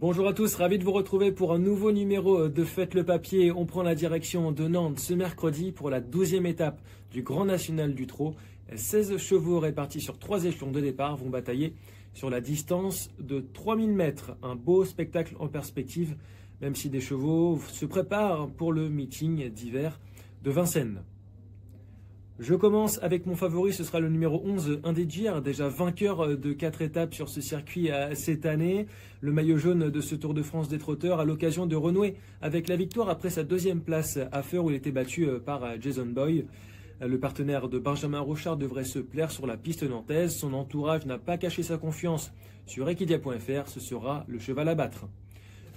Bonjour à tous, ravi de vous retrouver pour un nouveau numéro de Faites le Papier. On prend la direction de Nantes ce mercredi pour la 12e étape du Grand National du Trot. 16 chevaux répartis sur 3 échelons de départ vont batailler sur la distance de 3000 mètres. Un beau spectacle en perspective, même si des chevaux se préparent pour le meeting d'hiver de Vincennes. Je commence avec mon favori, ce sera le numéro 11, Indegir, déjà vainqueur de 4 étapes sur ce circuit cette année. Le maillot jaune de ce Tour de France des trotteurs a l'occasion de renouer avec la victoire après sa 2e place à Feur où il était battu par Jason Boy. Le partenaire de Benjamin Rochard devrait se plaire sur la piste nantaise. Son entourage n'a pas caché sa confiance sur Equidia.fr, ce sera le cheval à battre.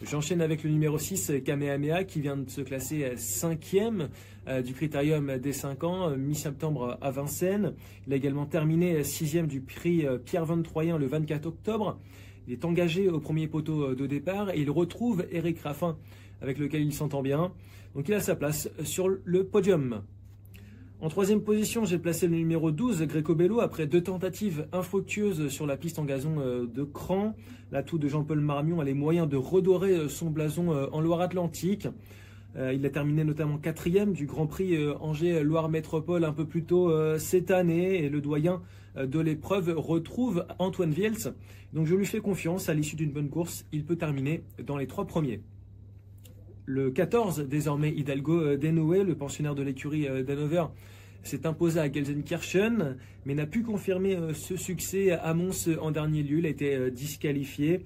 J'enchaîne avec le numéro 6, Kamehameha, qui vient de se classer 5e du critérium des 5 ans, mi-septembre à Vincennes. Il a également terminé 6e du prix Pierre Van Troyen le 24 octobre. Il est engagé au premier poteau de départ et il retrouve Eric Raffin, avec lequel il s'entend bien. Donc il a sa place sur le podium. En 3e position, j'ai placé le numéro 12, Greco Bello, après 2 tentatives infructueuses sur la piste en gazon de Cran. L'atout de Jean-Paul Marmion a les moyens de redorer son blason en Loire-Atlantique. Il a terminé notamment 4e du Grand Prix Angers-Loire Métropole un peu plus tôt cette année. Et le doyen de l'épreuve retrouve Antoine Viels. Donc je lui fais confiance, à l'issue d'une bonne course, il peut terminer dans les 3 premiers. Le 14, désormais Hidalgo Denoué, le pensionnaire de l'écurie d'Hannover, s'est imposé à Gelsenkirchen, mais n'a pu confirmer ce succès à Mons en dernier lieu. Il a été disqualifié.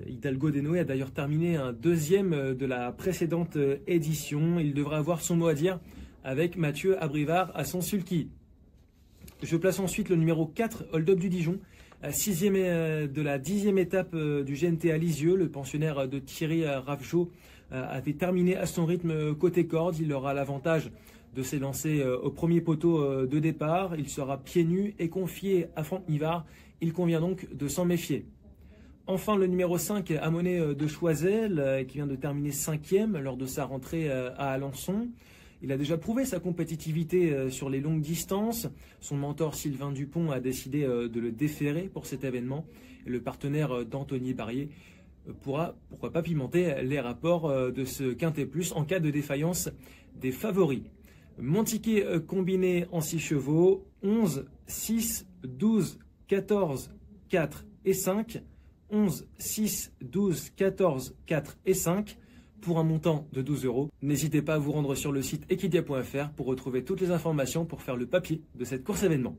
Hidalgo Denoué a d'ailleurs terminé un 2e de la précédente édition. Il devra avoir son mot à dire avec Mathieu Abrivard à son sulky. Je place ensuite le numéro 4, Hold Up du Dijon, 6e de la 10e étape du GNT à Lisieux. Le pensionnaire de Thierry Ravgeot avait terminé à son rythme côté corde. Il aura l'avantage de s'élancer au premier poteau de départ. Il sera pieds nus et confié à Franck Nivard. Il convient donc de s'en méfier. Enfin, le numéro 5, Ammonet de Choiseul, qui vient de terminer 5e lors de sa rentrée à Alençon. Il a déjà prouvé sa compétitivité sur les longues distances. Son mentor Sylvain Dupont a décidé de le déférer pour cet événement. Et le partenaire d'Anthony Barrier pourra, pourquoi pas, pimenter les rapports de ce Quintet Plus en cas de défaillance des favoris. Mon ticket combiné en 6 chevaux, 11, 6, 12, 14, 4 et 5. 11, 6, 12, 14, 4 et 5 pour un montant de 12 €. N'hésitez pas à vous rendre sur le site equidia.fr pour retrouver toutes les informations pour faire le papier de cette course événement.